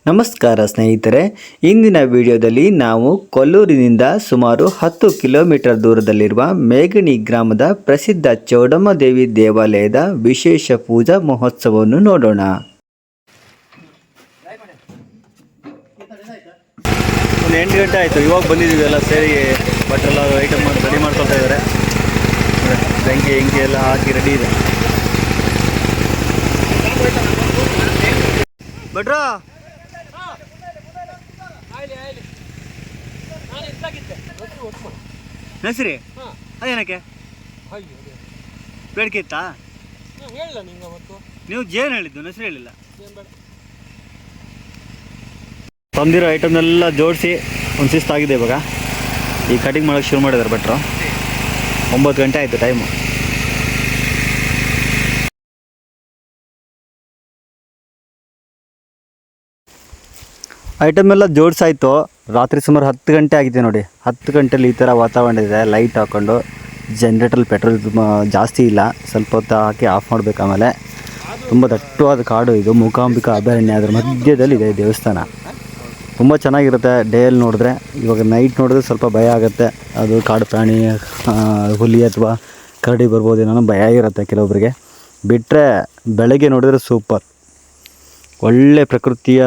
ನಮಸ್ಕಾರ ಸ್ನೇಹಿತರೆ, ಇಂದಿನ ವಿಡಿಯೋದಲ್ಲಿ ನಾವು ಕೊಲ್ಲೂರಿನಿಂದ ಸುಮಾರು 10 ಕಿಲೋಮೀಟರ್ ದೂರದಲ್ಲಿರುವ ಮೇಗಣಿ ಗ್ರಾಮದ ಪ್ರಸಿದ್ಧ ಚೌಡಮ್ಮ ದೇವಿ ದೇವಾಲಯದ ವಿಶೇಷ ಪೂಜಾ ಮಹೋತ್ಸವವನ್ನು ನೋಡೋಣ. ಒಂದು 8 ಗಂಟೆ ಆಯಿತು, ಇವಾಗ ಬಂದಿದ್ದೀವಿ. ಎಲ್ಲ ಸೇರಿ ಬಟ್ಟೆಲ್ಲ ಐಟಮ್ ರೆಡಿ ಮಾಡ್ಕೊಳ್ತಾ ಇದ್ದಾರೆ. ಬೆಂಕಿ ಎಲ್ಲ ಹಾಕಿ ರೆಡಿ ಇದೆ. ಬಟ್ರಾ ನಸರಿ ಅದೇನಕ್ಕೆ ಬೇಡಿಕೆ ಇತ್ತಾ? ನೀವು ಜೇನು ಹೇಳಿದ್ದು, ನಸರಿ ಹೇಳಿಲ್ಲ. ತಂದಿರೋ ಐಟಮ್ನೆಲ್ಲ ಜೋಡಿಸಿ ಒಂದು ಶಿಸ್ತಾಗಿದೆ. ಇವಾಗ ಈ ಕಟಿಂಗ್ ಮಾಡೋಕ್ಕೆ ಶುರು ಮಾಡಿದ್ದಾರೆ ಭಟ್ರು. 9 ಗಂಟೆ ಆಯಿತು ಟೈಮು. ಐಟಮ್ ಎಲ್ಲ ಜೋಡಿಸಾಯಿತು. ರಾತ್ರಿ ಸುಮಾರು 10 ಗಂಟೆ ಆಗಿದೆ ನೋಡಿ. 10 ಗಂಟೆಲಿ ಈ ಥರ ವಾತಾವರಣ ಇದೆ. ಲೈಟ್ ಹಾಕ್ಕೊಂಡು ಜನ್ರೇಟ್ರಲ್ಲಿ ಪೆಟ್ರೋಲ್ ಜಾಸ್ತಿ ಇಲ್ಲ, ಸ್ವಲ್ಪ ಹೊತ್ತು ಹಾಕಿ ಆಫ್ ಮಾಡಬೇಕು. ಆಮೇಲೆ ತುಂಬ ದಟ್ಟವಾದ ಕಾಡು ಇದು. ಮೂಕಾಂಬಿಕಾ ಅಭಯಾರಣ್ಯ, ಅದರ ಮಧ್ಯದಲ್ಲಿ ಇದೆ ದೇವಸ್ಥಾನ. ತುಂಬ ಚೆನ್ನಾಗಿರುತ್ತೆ ಡೇಯಲ್ಲಿ ನೋಡಿದ್ರೆ. ಇವಾಗ ನೈಟ್ ನೋಡಿದ್ರೆ ಸ್ವಲ್ಪ ಭಯ ಆಗುತ್ತೆ. ಅದು ಕಾಡು ಪ್ರಾಣಿ, ಹುಲಿ ಅಥವಾ ಕರಡಿ ಬರ್ಬೋದೇನೋ ಭಯ ಇರುತ್ತೆ ಕೆಲವೊಬ್ಬರಿಗೆ. ಬಿಟ್ಟರೆ ಬೆಳಗ್ಗೆ ನೋಡಿದ್ರೆ ಸೂಪರ್, ಒಳ್ಳೆ ಪ್ರಕೃತಿಯ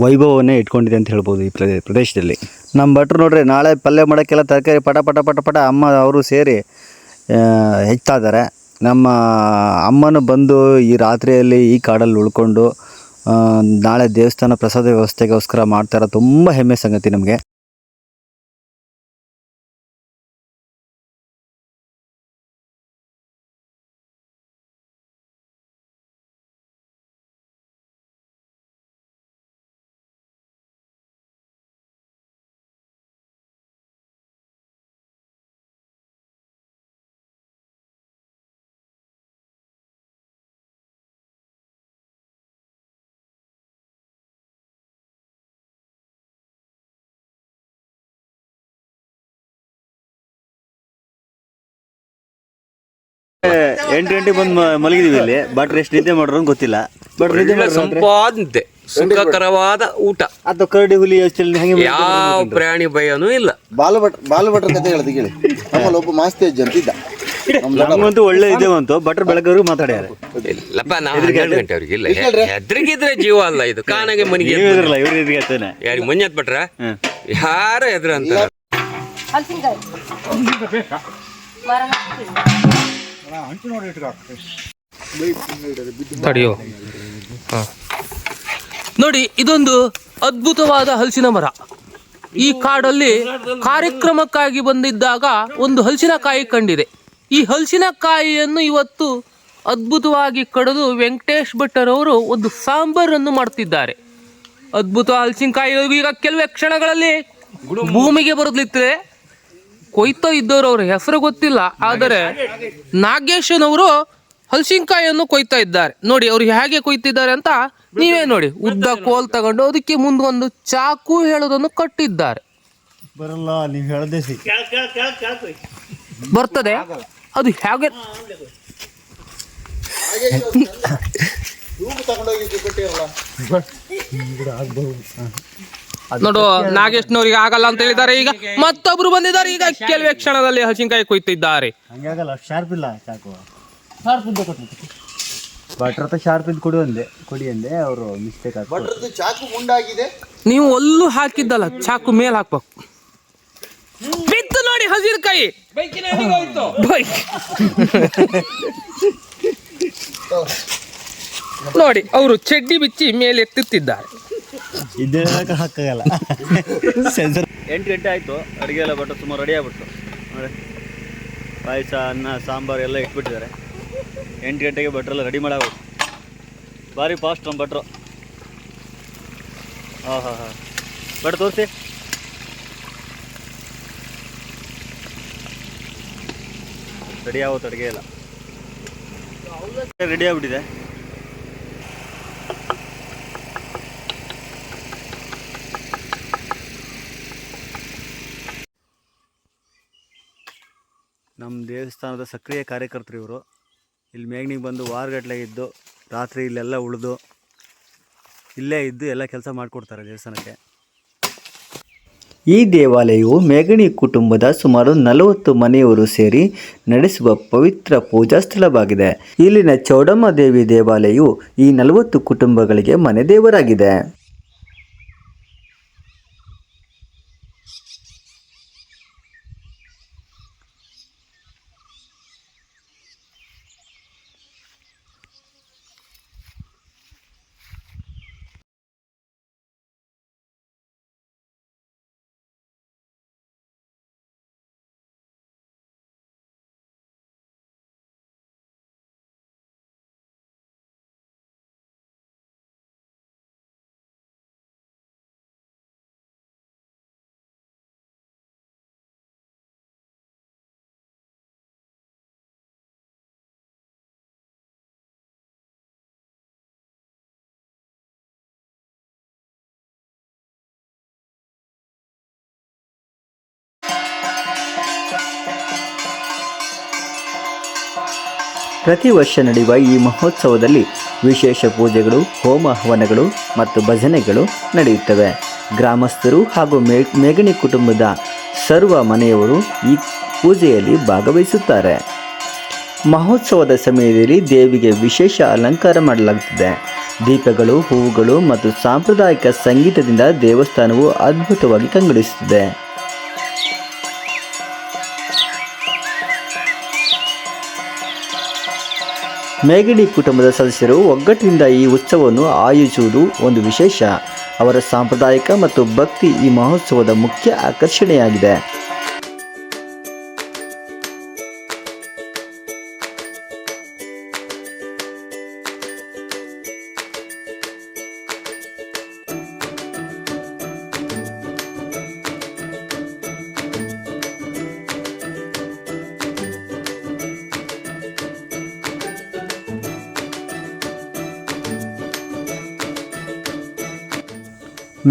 ವೈಭವವನ್ನೇ ಇಟ್ಕೊಂಡಿದೆ ಅಂತ ಹೇಳ್ಬೋದು ಈ ಪ್ರದೇಶದಲ್ಲಿ. ನಮ್ಮ ಭಟ್ರು ನೋಡ್ರಿ, ನಾಳೆ ಪಲ್ಯ ಮಾಡೋಕ್ಕೆಲ್ಲ ತರಕಾರಿ ಪಟ ಪಟ ಪಟ ಪಟ ಅಮ್ಮ ಅವರು ಸೇರಿ ಹೆಚ್ಚ್ತಾ ಇದ್ದಾರೆ. ನಮ್ಮ ಅಮ್ಮನೂ ಬಂದು ಈ ರಾತ್ರಿಯಲ್ಲಿ ಈ ಕಾಡಲ್ಲಿ ಉಳ್ಕೊಂಡು ನಾಳೆ ದೇವಸ್ಥಾನ ಪ್ರಸಾದ ವ್ಯವಸ್ಥೆಗೋಸ್ಕರ ಮಾಡ್ತಾರ. ತುಂಬ ಹೆಮ್ಮೆ ಸಂಗತಿ ನಮಗೆ. ಎಂಟು ಗಂಟೆಗೆ ಬಂದು ಮಲಗಿದೀವಿ ಇಲ್ಲಿ. ಭಟ್ರು ಎಷ್ಟು ನಿದ್ದೆ ಮಾಡ್ರು ಅಂತ ಗೊತ್ತಿಲ್ಲ. ಸಂಪಾದನೆ ಸುಖಕರವಾದ ಊಟ. ಅದು ಕರಡಿ ಹುಲಿ ಯಾವ ಪ್ರಾಣಿ ಭಯನೂ ಇಲ್ಲ. ಬಾಲಭಟ್ರ ಕತೆ ಹೇಳ್ದೆ ಕೇಳಿ. ನಮ್ಮಲ್ಲಿ ಒಬ್ಬ ಮಾಸ್ತಿ ಅಜ್ಜಿ ಅಂತಿದ್ದ. ನಮಗಂತೂ ಒಳ್ಳೆ ಇದೇವಂತು. ಭಟ್ರು ಬೆಳಗ್ಗೆವರೆಗೂ ಮಾತಾಡ್ಯಾರ. ಇಲ್ಲಪ್ಪ, ನಾವು 12 ಗಂಟೆ ಅವ್ರಿಗೆ ಇಲ್ಲ. ಹೆದ್ರಿಗಿದ್ರೆ ಜೀವ ಅಲ್ಲ ಇದು. ಕಾನಾಗೆ ಮನೆಗೆ ಯಾರಿಗೆ ಮಂಜತ್ ಭಟ್ರ ಯಾರ ಎದ್ರ ಅಂತ ತಡಿಯೋ. ನೋಡಿ, ಇದೊಂದು ಅದ್ಭುತವಾದ ಹಲಸಿನ ಮರ. ಈ ಕಾಡಲ್ಲಿ ಕಾರ್ಯಕ್ರಮಕ್ಕಾಗಿ ಬಂದಿದ್ದಾಗ ಒಂದು ಹಲಸಿನಕಾಯಿ ಕಂಡಿದೆ. ಈ ಹಲಸಿನಕಾಯಿಯನ್ನು ಇವತ್ತು ಅದ್ಭುತವಾಗಿ ಕಡಿದು ವೆಂಕಟೇಶ್ ಭಟ್ಟರವರು ಒಂದು ಸಾಂಬಾರನ್ನು ಮಾಡ್ತಿದ್ದಾರೆ. ಅದ್ಭುತ ಹಲಸಿನಕಾಯಿ ಈಗ ಕೆಲವೇ ಕ್ಷಣಗಳಲ್ಲಿ ಭೂಮಿಗೆ ಬರಲಿಕ್ಕೆ ಕೊಯ್ತಾ ಇದ್ದವರು, ಅವ್ರ ಹೆಸರು ಗೊತ್ತಿಲ್ಲ, ಆದರೆ ನಾಗೇಶನವರು ಹಲಸಿನಕಾಯಿಯನ್ನು ಕೊಯ್ತಾ ಇದ್ದಾರೆ. ನೋಡಿ ಅವ್ರು ಹೇಗೆ ಕೊಯ್ತಿದ್ದಾರೆ ಅಂತ ನೀವೇ ನೋಡಿ. ಉದ್ದ ಕೋಲ್ ತಗೊಂಡು ಅದಕ್ಕೆ ಮುಂದೊಂದು ಚಾಕು ಹೇಳೋದನ್ನು ಕಟ್ಟಿದ್ದಾರೆ. ಬರಲ್ಲ, ನೀವು ಹೇಳದೆ ಬರ್ತದೆ ಅದು ಹೇಗೆ ನೋಡು. ನಾಗೇಶ್ನವ್ರಿಗೆ ಆಗಲ್ಲ ಅಂತ ಹೇಳಿದ್ದಾರೆ. ಈಗ ಮತ್ತೊಬ್ರು ಬಂದಿದ್ದಾರೆ. ಈಗ ಕೆಲವೇ ಕ್ಷಣದಲ್ಲಿ ಹಲಸಿನಕಾಯಿ ಕೊಯ್ತಿದ್ದಾರೆ. ಶಾರ್ಪ್ ಇಲ್ಲ ಚಾಕು. ಭಟ್ರ ಶಾರ್ಪ್ ಇದ್ದು ಕೊಡಿ ಅಂದೆ ಅವರು ಮಿಸ್ಟೇಕ್ ಭಟ್ರದ್ದು ಚಾಕು ಮುಂಡಾಗಿದೆ. ನೀವು ಒಲ್ಲು ಹಾಕಿದ್ದಲ್ಲ, ಚಾಕು ಮೇಲ್ ಹಾಕ್ಬೇಕು. ಬಿತ್ತು ನೋಡಿ ಹಲಸಿನಕಾಯಿ. ನೋಡಿ ಅವರು ಚಡ್ಡಿ ಬಿಚ್ಚಿ ಮೇಲೆ ಎತ್ತುತ್ತಿದ್ದಾರೆ. ಇದೇಳಕ್ಕೆ ಹಾಕಾಗಲ್ಲ. 8 ಗಂಟೆ ಆಯಿತು. ಅಡುಗೆ ಎಲ್ಲ ಭಟ್ರು ಸುಮಾರು ರೆಡಿ ಆಗ್ಬಿಟ್ಟು ನೋಡಿ. ಪಾಯಸ, ಅನ್ನ, ಸಾಂಬಾರು ಎಲ್ಲ ಇಟ್ಬಿಟ್ಟಿದ್ದಾರೆ. 8 ಗಂಟೆಗೆ ಭಟ್ರೆಲ್ಲ ರೆಡಿ ಮಾಡಾಗ್ಬಿಟ್ಟು. ಭಾರಿ ಫಾಸ್ಟ್ ನಮ್ಮ ಭಟ್ರು. ಹಾಂ ಭಟ್ರು ತೋರಿಸಿ. ರೆಡಿ ಆಗುತ್ತೆ ಅಡುಗೆ ಎಲ್ಲ. ರೆಡಿ ಆಗ್ಬಿಟ್ಟಿದೆ. ನಮ್ಮ ದೇವಸ್ಥಾನದ ಸಕ್ರಿಯ ಕಾರ್ಯಕರ್ತರು ಇವರು. ಇಲ್ಲಿ ಮೇಗ್ನಿಗೆ ಬಂದು ವಾರಗಟ್ಟಲೆ ಇದ್ದು ರಾತ್ರಿ ಇಲ್ಲೆಲ್ಲ ಉಳಿದು ಇಲ್ಲೇ ಇದ್ದು ಎಲ್ಲ ಕೆಲಸ ಮಾಡಿಕೊಡ್ತಾರೆ ದೇವಸ್ಥಾನಕ್ಕೆ. ಈ ದೇವಾಲಯವು ಮೇಗಣಿ ಕುಟುಂಬದ ಸುಮಾರು 40 ಮನೆಯವರು ಸೇರಿ ನಡೆಸುವ ಪವಿತ್ರ ಪೂಜಾ ಸ್ಥಳವಾಗಿದೆ. ಇಲ್ಲಿನ ಚೌಡಮ್ಮ ದೇವಿ ದೇವಾಲಯವು ಈ 40 ಕುಟುಂಬಗಳಿಗೆ ಮನೆ ದೇವರಾಗಿದೆ. ಪ್ರತಿ ವರ್ಷ ನಡೆಯುವ ಈ ಮಹೋತ್ಸವದಲ್ಲಿ ವಿಶೇಷ ಪೂಜೆಗಳು, ಹೋಮ ಹವನಗಳು ಮತ್ತು ಭಜನೆಗಳು ನಡೆಯುತ್ತವೆ. ಗ್ರಾಮಸ್ಥರು ಹಾಗೂ ಮೇಗಣಿ ಕುಟುಂಬದ ಸರ್ವ ಮನೆಯವರು ಈ ಪೂಜೆಯಲ್ಲಿ ಭಾಗವಹಿಸುತ್ತಾರೆ. ಮಹೋತ್ಸವದ ಸಮಯದಲ್ಲಿ ದೇವಿಗೆ ವಿಶೇಷ ಅಲಂಕಾರ ಮಾಡಲಾಗುತ್ತದೆ. ದೀಪಗಳು, ಹೂವುಗಳು ಮತ್ತು ಸಾಂಪ್ರದಾಯಿಕ ಸಂಗೀತದಿಂದ ದೇವಸ್ಥಾನವು ಅದ್ಭುತವಾಗಿ ಕಂಗೊಳಿಸುತ್ತದೆ. ಮೇಗಣಿ ಕುಟುಂಬದ ಸದಸ್ಯರು ಒಗ್ಗಟ್ಟಿನಿಂದ ಈ ಉತ್ಸವವನ್ನು ಆಯೋಜಿಸುವುದು ಒಂದು ವಿಶೇಷ. ಅವರ ಸಾಂಪ್ರದಾಯಿಕ ಮತ್ತು ಭಕ್ತಿ ಈ ಮಹೋತ್ಸವದ ಮುಖ್ಯ ಆಕರ್ಷಣೆಯಾಗಿದೆ.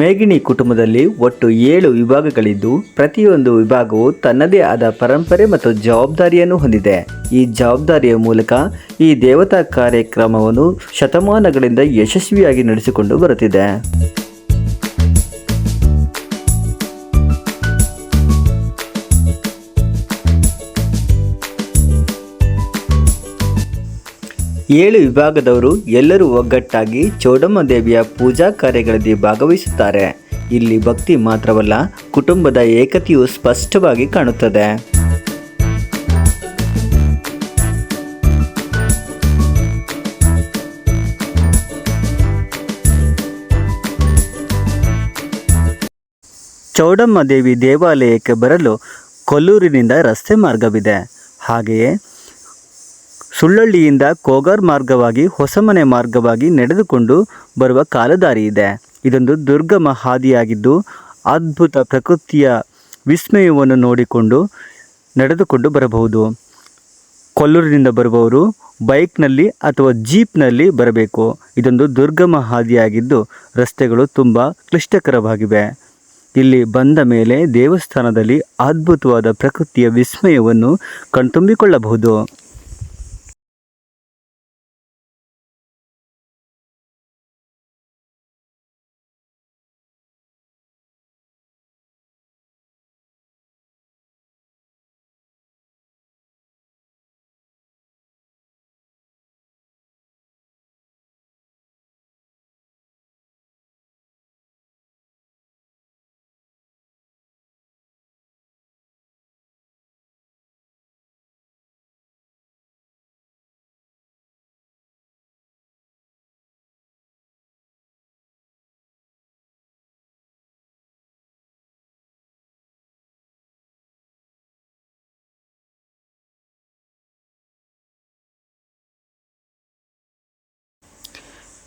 ಮೇಗಣಿ ಕುಟುಂಬದಲ್ಲಿ ಒಟ್ಟು 7 ವಿಭಾಗಗಳಿದ್ದು ಪ್ರತಿಯೊಂದು ವಿಭಾಗವು ತನ್ನದೇ ಆದ ಪರಂಪರೆ ಮತ್ತು ಜವಾಬ್ದಾರಿಯನ್ನು ಹೊಂದಿದೆ. ಈ ಜವಾಬ್ದಾರಿಯ ಮೂಲಕ ಈ ದೇವತಾ ಕಾರ್ಯಕ್ರಮವನ್ನು ಶತಮಾನಗಳಿಂದ ಯಶಸ್ವಿಯಾಗಿ ನಡೆಸಿಕೊಂಡು ಬರುತ್ತಿದೆ. ಏಳು ವಿಭಾಗದವರು ಎಲ್ಲರೂ ಒಗ್ಗಟ್ಟಾಗಿ ಚೌಡಮ್ಮ ದೇವಿಯ ಪೂಜಾ ಕಾರ್ಯಗಳಲ್ಲಿ ಭಾಗವಹಿಸುತ್ತಾರೆ. ಇಲ್ಲಿ ಭಕ್ತಿ ಮಾತ್ರವಲ್ಲ, ಕುಟುಂಬದ ಏಕತೆಯು ಸ್ಪಷ್ಟವಾಗಿ ಕಾಣುತ್ತದೆ. ಚೌಡಮ್ಮ ದೇವಿ ದೇವಾಲಯಕ್ಕೆ ಬರಲು ಕೊಲ್ಲೂರಿನಿಂದ ರಸ್ತೆ ಮಾರ್ಗವಿದೆ. ಹಾಗೆಯೇ ಸುಳ್ಳಳ್ಳಿಯಿಂದ ಕೋಗಾರ್ ಮಾರ್ಗವಾಗಿ ಹೊಸಮನೆ ಮಾರ್ಗವಾಗಿ ನಡೆದುಕೊಂಡು ಬರುವ ಕಾಲದಾರಿ ಇದೆ. ಇದೊಂದು ದುರ್ಗಮ ಹಾದಿಯಾಗಿದ್ದು ಅದ್ಭುತ ಪ್ರಕೃತಿಯ ವಿಸ್ಮಯವನ್ನು ನೋಡಿಕೊಂಡು ನಡೆದುಕೊಂಡು ಬರಬಹುದು. ಕೊಲ್ಲೂರಿನಿಂದ ಬರುವವರು ಬೈಕ್ನಲ್ಲಿ ಅಥವಾ ಜೀಪ್ನಲ್ಲಿ ಬರಬೇಕು. ಇದೊಂದು ದುರ್ಗಮ ಹಾದಿಯಾಗಿದ್ದು ರಸ್ತೆಗಳು ತುಂಬ ಕ್ಲಿಷ್ಟಕರವಾಗಿವೆ. ಇಲ್ಲಿ ಬಂದ ಮೇಲೆ ದೇವಸ್ಥಾನದಲ್ಲಿ ಅದ್ಭುತವಾದ ಪ್ರಕೃತಿಯ ವಿಸ್ಮಯವನ್ನು ಕಣ್ತುಂಬಿಕೊಳ್ಳಬಹುದು.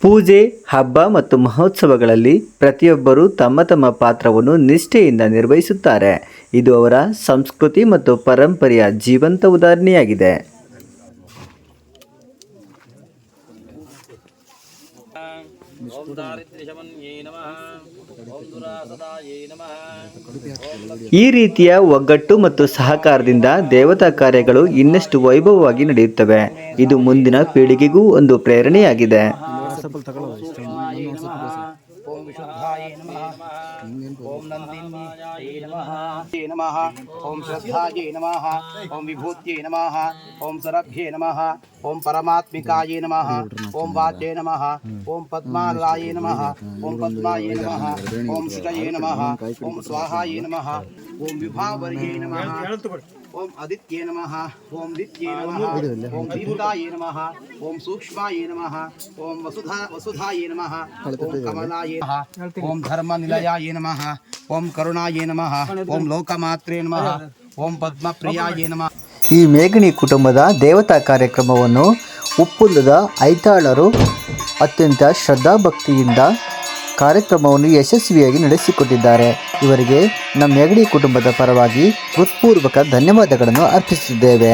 ಪೂಜೆ, ಹಬ್ಬ ಮತ್ತು ಮಹೋತ್ಸವಗಳಲ್ಲಿ ಪ್ರತಿಯೊಬ್ಬರೂ ತಮ್ಮ ತಮ್ಮ ಪಾತ್ರವನ್ನು ನಿಷ್ಠೆಯಿಂದ ನಿರ್ವಹಿಸುತ್ತಾರೆ. ಇದು ಅವರ ಸಂಸ್ಕೃತಿ ಮತ್ತು ಪರಂಪರೆಯ ಜೀವಂತ ಉದಾಹರಣೆಯಾಗಿದೆ. ಈ ರೀತಿಯ ಒಗ್ಗಟ್ಟು ಮತ್ತು ಸಹಕಾರದಿಂದ ದೇವತಾ ಕಾರ್ಯಗಳು ಇನ್ನಷ್ಟು ವೈಭವವಾಗಿ ನಡೆಯುತ್ತವೆ. ಇದು ಮುಂದಿನ ಪೀಳಿಗೆಗೂ ಒಂದು ಪ್ರೇರಣೆಯಾಗಿದೆ. ಓಂ ವಿಶುದ್ಧಾಯ ನಮಃ ಓಂ ನಂದಿನ್ಯೈ ನಮಃ ನಮಃ ಓಂ ಶ್ರದ್ಧಾಯ ನಮಃ ಓಂ ವಿಭೂತ್ಯೈ ನಮಃ ಓಂ ಸರಭ್ಯೇ ನಮಃ ಓಂ ಪರಮಾತ್ಮಿಕಾಯ ನಮಃ ಓಂ ವಾಚ್ಯೈ ನಮಃ ಓಂ ಪದ್ಮಾಲಯಾಯ ನಮಃ ಓಂ ಪದ್ಮಾಯ ನಮಃ ಓಂ ಶುಚಯೇ ನಮಃ ಓಂ ಸ್ವಾಹಾಯ ನಮಃ ಓಂ ವಿಭಾವರ್ಯೈ ನಮಃ ಓಂ ಆದಿತ್ಯೇ ನಮಃ ಓಂ ದಿತ್ಯೇ ನಮಃ ಓಂ ದೀಪ್ತಾಯ ನಮಃ ಓಂ ಸೂಕ್ಷ್ಮಾಯ ನಮಃ ಓಂ ವಸುಧಾಯ ನಮಃ ಓಂ ಕಮಲಾಯ ನಮಃ ಓಂ ಧರ್ಮನಿಲಯಾಯ ನಮಃ ಓಂ ಕರುಣಾಯ ನಮಃ ಓಂ ಲೋಕಮಾತ್ರೇ ನಮಃ ಓಂ ಪದ್ಮಪ್ರಿಯಾಯ ನಮಃ. ಈ ಮೇಘಣಿ ಕುಟುಂಬದ ದೇವತಾ ಕಾರ್ಯಕ್ರಮವನ್ನು ಉಪ್ಪುಲ್ಲದ ಐತಾಳರು ಅತ್ಯಂತ ಶ್ರದ್ಧಾಭಕ್ತಿಯಿಂದ ಕಾರ್ಯಕ್ರಮವನ್ನು ಯಶಸ್ವಿಯಾಗಿ ನಡೆಸಿಕೊಟ್ಟಿದ್ದಾರೆ. ಇವರಿಗೆ ನಮ್ಮ ಮೇಘಣಿ ಕುಟುಂಬದ ಪರವಾಗಿ ಹೃತ್ಪೂರ್ವಕ ಧನ್ಯವಾದಗಳನ್ನು ಅರ್ಪಿಸುತ್ತಿದ್ದೇವೆ.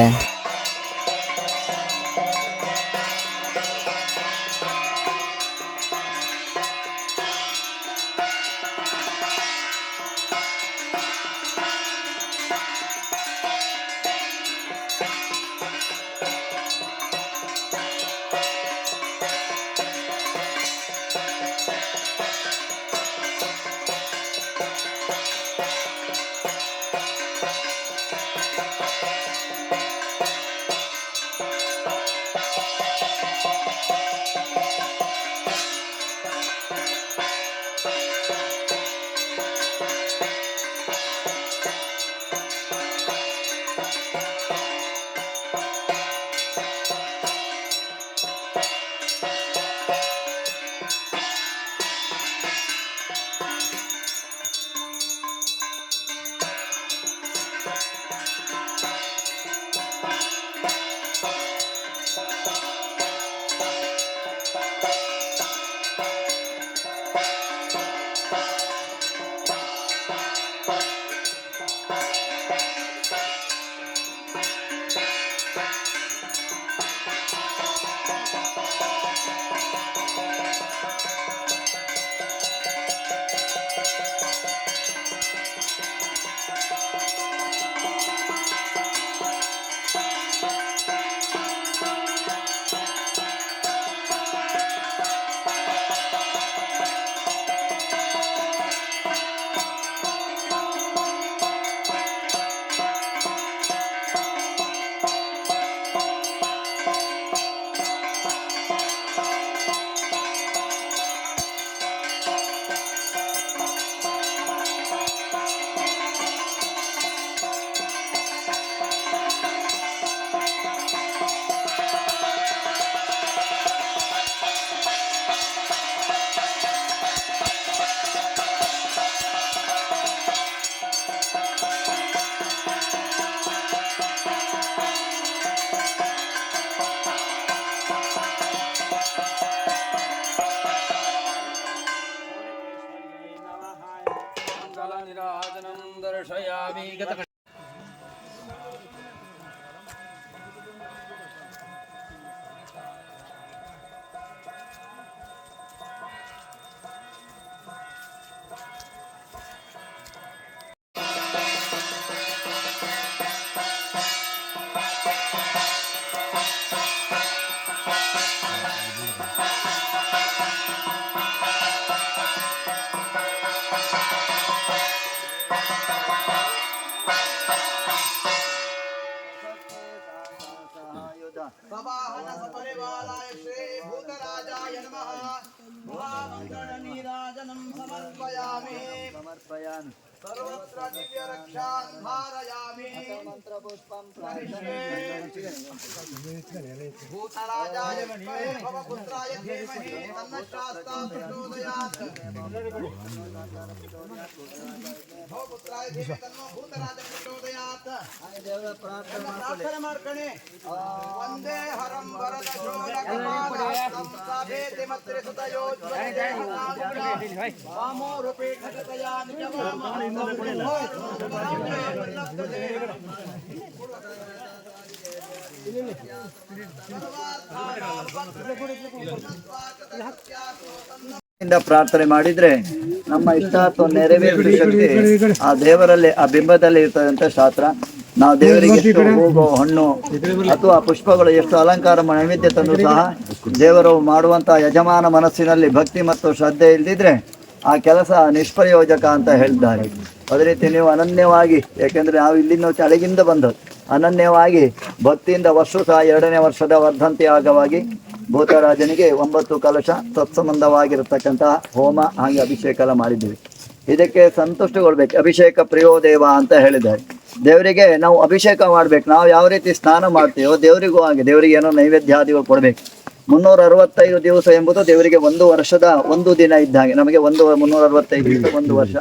सवाहन सपरिवाराय श्री भूतराजाय नमः महामङ्गलनीराजनं समर्पयामि सर्वत्र दिव्यरक्षां धारयामि मन्त्रपुष्पं भूतराजाय विद्महे भवपुत्राय धीमहि तन्नः शास्त्रं प्रचोदयात् भवपुत्राय धीमहि तन्नो भूतराजः प्रचोदयात् प्रार्थना ಮಾಡ್ಕಣೆ वन्दे हरं वरदशोदकपादास्तं साभेति मत्रिसुतयोज्वलदेहनां वामो रूपेक्षतया ಪ್ರಾರ್ಥನೆ ಮಾಡಿದ್ರೆ ನಮ್ಮ ಇಷ್ಟಾರ್ಥ ನೆರವೇರಿಸುವ ಶಕ್ತಿ ಆ ದೇವರಲ್ಲಿ ಆ ಬಿಂಬದಲ್ಲಿ ಇರ್ತದಂತ ಶಾಸ್ತ್ರ. ನಾವು ದೇವರಿಗೆ ಎಷ್ಟು ಹೂವು ಹಣ್ಣು ಅಥವಾ ಪುಷ್ಪಗಳು ಎಷ್ಟು ಅಲಂಕಾರ ನೈವೇದ್ಯ ತಂದು ಸಹ ದೇವರು ಮಾಡುವಂಥ ಯಜಮಾನ ಮನಸ್ಸಿನಲ್ಲಿ ಭಕ್ತಿ ಮತ್ತು ಶ್ರದ್ಧೆ ಇಲ್ಲದಿದ್ರೆ ಆ ಕೆಲಸ ನಿಷ್ಪ್ರಯೋಜಕ ಅಂತ ಹೇಳಿದ್ದಾರೆ. ಅದೇ ರೀತಿ ನೀವು ಅನನ್ಯವಾಗಿ, ಯಾಕೆಂದರೆ ನಾವು ಇಲ್ಲಿನ ಕೆಳಗಿಂದ ಬಂದದ್ದು, ಅನನ್ಯವಾಗಿ ಭಕ್ತಿಯಿಂದ ವರ್ಷ ಸಹ 2ನೇ ವರ್ಷದ ವರ್ಧಂತಿ ಆಗವಾಗಿ ಭೂತರಾಜನಿಗೆ 9 ಕಲಶ ತತ್ಸಂಬಂಧವಾಗಿರತಕ್ಕಂತಹ ಹೋಮ ಹಾಗೆ ಅಭಿಷೇಕ ಎಲ್ಲ ಮಾಡಿದ್ದೀವಿ. ಇದಕ್ಕೆ ಸಂತುಷ್ಟಗೊಳ್ಬೇಕು. ಅಭಿಷೇಕ ಪ್ರಿಯೋ ದೇವ ಅಂತ ಹೇಳಿದ್ದಾರೆ. ದೇವರಿಗೆ ನಾವು ಅಭಿಷೇಕ ಮಾಡ್ಬೇಕು. ನಾವು ಯಾವ ರೀತಿ ಸ್ನಾನ ಮಾಡ್ತೀವೋ ದೇವರಿಗೂ ಹಾಗೆ ದೇವರಿಗೆ ಏನೋ ನೈವೇದ್ಯಾದಿಗಳು ಕೊಡ್ಬೇಕು. 365 ದಿವಸ ಎಂಬುದು ದೇವರಿಗೆ 1 ವರ್ಷದ 1 ದಿನ ಇದ್ದಂಗೆ. ನಮಗೆ 365 ದಿವಸ 1 ವರ್ಷ,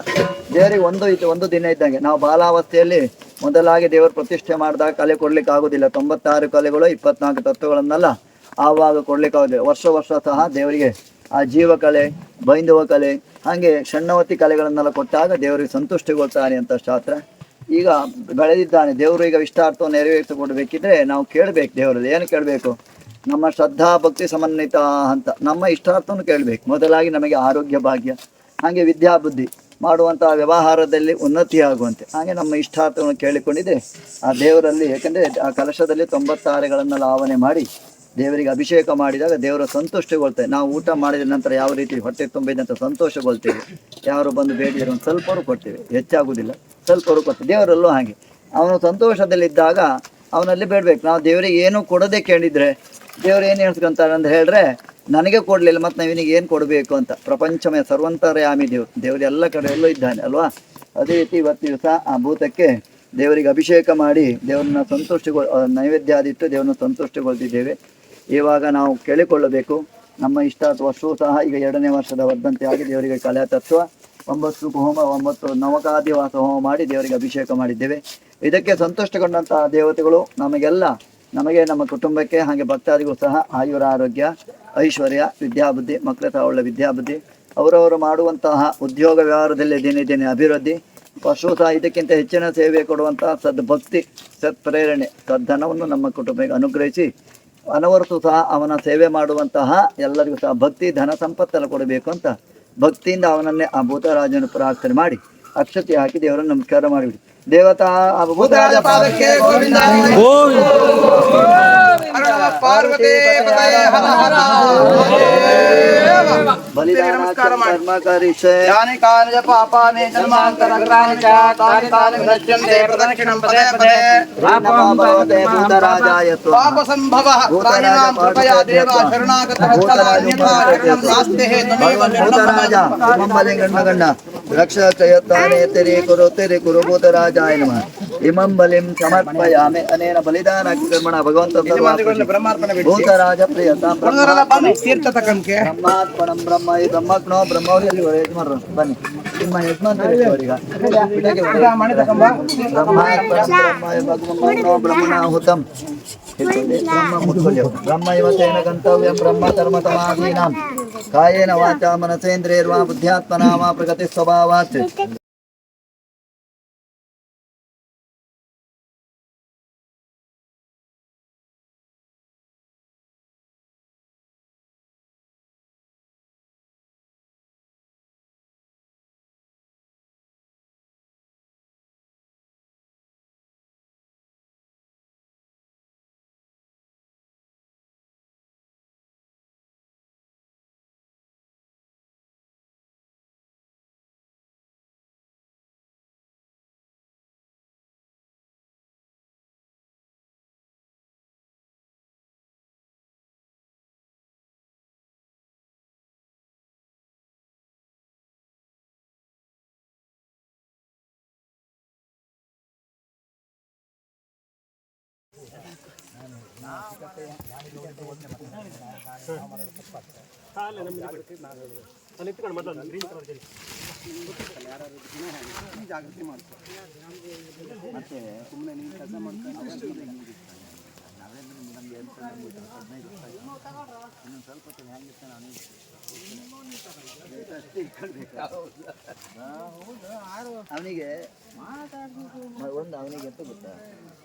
ದೇವರಿಗೆ ಒಂದು ದಿನ ಇದ್ದಂಗೆ. ನಾವು ಬಾಲಾವಸ್ಥೆಯಲ್ಲಿ ಮೊದಲಾಗಿ ದೇವರು ಪ್ರತಿಷ್ಠೆ ಮಾಡಿದಾಗ ಕಲೆ ಕೊಡ್ಲಿಕ್ಕೆ ಆಗೋದಿಲ್ಲ. 96 ಕಲೆಗಳು 24 ತತ್ವಗಳನ್ನೆಲ್ಲ ಆವಾಗ ಕೊಡ್ಲಿಕ್ಕೆ ಆಗೋದಿಲ್ಲ. ವರ್ಷ ಸಹ ದೇವರಿಗೆ ಆ ಜೀವಕಲೆ, ಬೈಂದವ ಕಲೆ, ಹಾಗೆ ಷಣ್ಣವತಿ ಕಲೆಗಳನ್ನೆಲ್ಲ ಕೊಟ್ಟಾಗ ದೇವರಿಗೆ ಸಂತುಷ್ಟಿಗೊಳ್ತಾನೆ ಅಂತ ಶಾಸ್ತ್ರ. ಈಗ ಬೆಳೆದಿದ್ದಾನೆ ದೇವರು. ಈಗ ಇಷ್ಟಾರ್ಥವನ್ನು ನೆರವೇರಿಸಿಕೊಡ್ಬೇಕಿದ್ರೆ ನಾವು ಕೇಳಬೇಕು ದೇವರಲ್ಲಿ. ಏನು ಕೇಳಬೇಕು? ನಮ್ಮ ಶ್ರದ್ಧಾ ಭಕ್ತಿ ಸಮನ್ವಿತ ಅಂತ ನಮ್ಮ ಇಷ್ಟಾರ್ಥವನ್ನು ಕೇಳಬೇಕು. ಮೊದಲಾಗಿ ನಮಗೆ ಆರೋಗ್ಯ ಭಾಗ್ಯ, ಹಾಗೆ ವಿದ್ಯಾಬುದ್ಧಿ ಮಾಡುವಂತಹ ವ್ಯವಹಾರದಲ್ಲಿ ಉನ್ನತಿ ಆಗುವಂತೆ ಹಾಗೆ ನಮ್ಮ ಇಷ್ಟಾರ್ಥವನ್ನು ಕೇಳಿಕೊಂಡಿದ್ದೆ ಆ ದೇವರಲ್ಲಿ. ಯಾಕೆಂದರೆ ಆ ಕಲಶದಲ್ಲಿ 96 ಲಾವಣೆ ಮಾಡಿ ದೇವರಿಗೆ ಅಭಿಷೇಕ ಮಾಡಿದಾಗ ದೇವರ ಸಂತುಷ್ಟಗೊಳ್ತೇವೆ. ನಾವು ಊಟ ಮಾಡಿದ ನಂತರ ಯಾವ ರೀತಿ ಹೊಟ್ಟೆ ತುಂಬಿದಂತ ಸಂತೋಷಗೊಳ್ತೇವೆ. ಯಾರು ಬಂದು ಬೇಡಿದರೆ ಒಂದು ಸ್ವಲ್ಪವೂ ಕೊಡ್ತೇವೆ, ಹೆಚ್ಚಾಗುವುದಿಲ್ಲ, ಸ್ವಲ್ಪವೂ ಕೊಡ್ತೇವೆ. ದೇವರಲ್ಲೂ ಹಾಗೆ ಅವನು ಸಂತೋಷದಲ್ಲಿದ್ದಾಗ ಅವನಲ್ಲಿ ಬೇಡಬೇಕು. ನಾವು ದೇವರಿಗೆ ಏನೂ ಕೊಡದೆ ಕೇಳಿದರೆ ದೇವರು ಏನು ಹೇಳ್ಸ್ಕೊಂತಾರೆ ಅಂತ ಹೇಳಿದ್ರೆ, ನನಗೆ ಕೊಡಲಿಲ್ಲ ಮತ್ತು ನಾವಿನಿಗೆ ಏನು ಕೊಡಬೇಕು ಅಂತ. ಪ್ರಪಂಚಮೇ ಸರ್ವಂತರ್ಯಾಮಿ ದೇವರು ಎಲ್ಲ ಕಡೆಯಲ್ಲೂ ಇದ್ದಾನೆ ಅಲ್ವಾ. ಅದೇ ರೀತಿ ಇವತ್ತು ದಿವಸ ಆ ಭೂತಕ್ಕೆ ದೇವರಿಗೆ ಅಭಿಷೇಕ ಮಾಡಿ ದೇವರನ್ನ ನೈವೇದ್ಯಾದಿಟ್ಟು ದೇವರನ್ನ ಸಂತುಷ್ಟಿಗೊಳ್ತಿದ್ದೇವೆ. ಇವಾಗ ನಾವು ಕೇಳಿಕೊಳ್ಳಬೇಕು ನಮ್ಮ ಇಷ್ಟ ವರ್ಷವೂ ಸಹ ಈಗ 2ನೇ ವರ್ಷದ ವರ್ಧಂತಿ ಆಗಿ ದೇವರಿಗೆ ಕಲಾ ತತ್ವ 9 ಹೋಮ 9 ನವಕಾದಿವಾಸ ಹೋಮ ಮಾಡಿ ದೇವರಿಗೆ ಅಭಿಷೇಕ ಮಾಡಿದ್ದೇವೆ. ಇದಕ್ಕೆ ಸಂತುಷ್ಟಗೊಂಡಂತಹ ದೇವತೆಗಳು ನಮಗೆ ನಮ್ಮ ಕುಟುಂಬಕ್ಕೆ ಹಾಗೆ ಭಕ್ತಾದಿಗಳು ಸಹ ಆಯುರ ಆರೋಗ್ಯ ಐಶ್ವರ್ಯ ವಿದ್ಯಾಬುದ್ಧಿ, ಮಕ್ಕಳ ಸಹ ಒಳ್ಳೆ ವಿದ್ಯಾಬುದ್ಧಿ, ಅವರವರು ಮಾಡುವಂತಹ ಉದ್ಯೋಗ ವ್ಯವಹಾರದಲ್ಲಿ ದಿನೇ ಅಭಿವೃದ್ಧಿ, ವರ್ಷವೂ ಸಹ ಇದಕ್ಕಿಂತ ಹೆಚ್ಚಿನ ಸೇವೆ ಕೊಡುವಂತಹ ಸದ್ಭಕ್ತಿ, ಸತ್ಪ್ರೇರಣೆ, ಸದ್ಧನವನ್ನು ನಮ್ಮ ಕುಟುಂಬಕ್ಕೆ ಅನುಗ್ರಹಿಸಿ ಅನವರತು ಸಹ ಅವನ ಸೇವೆ ಮಾಡುವಂತಹ ಎಲ್ಲರಿಗೂ ಸಹ ಭಕ್ತಿ ಧನ ಸಂಪತ್ತೆಲ್ಲ ಕೊಡಬೇಕು ಅಂತ ಭಕ್ತಿಯಿಂದ ಅವನನ್ನೇ ಆ ಭೂತರಾಜನ ಪ್ರಾರ್ಥನೆ ಮಾಡಿ ಅಕ್ಷತೆ ಹಾಕಿ ದೇವರನ್ನು ನಮಸ್ಕಾರ ಮಾಡಿಬಿಡಿ. ದೇವತಾ ಭೂತರಾಜ ಪಾದಕ್ಕೆ ಗೋವಿಂದ ಪಾರ್ವತಿ ಬಲಿದಾನ ಕರ್ಮಕಾರಿ ಯಾನಿ ಕಾನಿ ಪಾಪಾನಿ ಜನ್ಮಾಂತರಗ್ರಾನಿ ಚ ತಾನಿ ತಾನಿ ವಿನಶ್ಯಂತೆ ಪ್ರದಕ್ಷಿಣಂ ಪದೇ ಪದೇ ಭಗವತೆ ಭೂತರಾಜಾಯ ಪಾಪ ಸಂಭವಃ ಪ್ರಾಣಿನಾಂ ಕೃಪಯಾ ದೇವ ಶರಣಾಗತ ವತ್ಸಲ ನಾಸ್ತಿ ಹೇ ಭೂತರಾಜ ಮಮ್ಮಲಿ ಗಂಡ ರಕ್ಷಾಚಯತ್ತಾನೆ ತೆರೆ ಕುರು ಭೂತರಾಜಾಯ ನಮಃ. ಇಮಂ ಬಲಿಂ ಸಮರ್ಪಯಾಮಿ ಅನೇನ ಬಲಿದಾನ ಕರ್ಮಣ ಭಗವಂತ ಭೂತರಾಜ ಪ್ರಿಯತಾಂ ತೀರ್ಥ ತಕಂಕೆ ಬ್ರಹ್ಮಾತ್ಮನಂ ಬ್ರಹ್ಮ ಈ ಬ್ರಹ್ಮಜ್ಞೋ ಬ್ರಹ್ಮವರಲ್ಲಿ ಯಜಮಾನರು ಬನ್ನಿ ನಿಮ್ಮ ಯಜಮಾನರಿಗೆ ಅವರೀಗ ಬ್ರಹ್ಮಾತ್ಮನೋ ಬ್ರಹ್ಮಣಾಹುತಂ ಬ್ರಹ್ಮ ಮುಟ್ಕೊಳ್ಳಿ. ಬ್ರಹ್ಮ ಇವತ್ತೇನ ಗಂತವ್ಯಂ ಬ್ರಹ್ಮ ಕರ್ಮತಮಾದೀನಾಂ ಕಾಯೇನ ವಾಚಾ ಮನಸೇಂದ್ರಿಯರ್ವಾ ಬುದ್ಧ್ಯಾತ್ಮನಾ ವಾ ಪ್ರಗತಿ ಸ್ವಭಾವಾತ್. ಅವನಿಗೆ ಅವನಿಗೆ ಎಂತ ಗೊತ್ತಾ,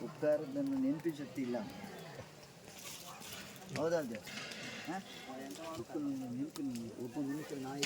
ಉಪಕಾರದನ್ನು ನೆನಪಿ ಶಕ್ತಿ ಇಲ್ಲ. ಹೌದಾ? ಒಬ್ಬ ಮನುಷ್ಯ ನಾಯಿ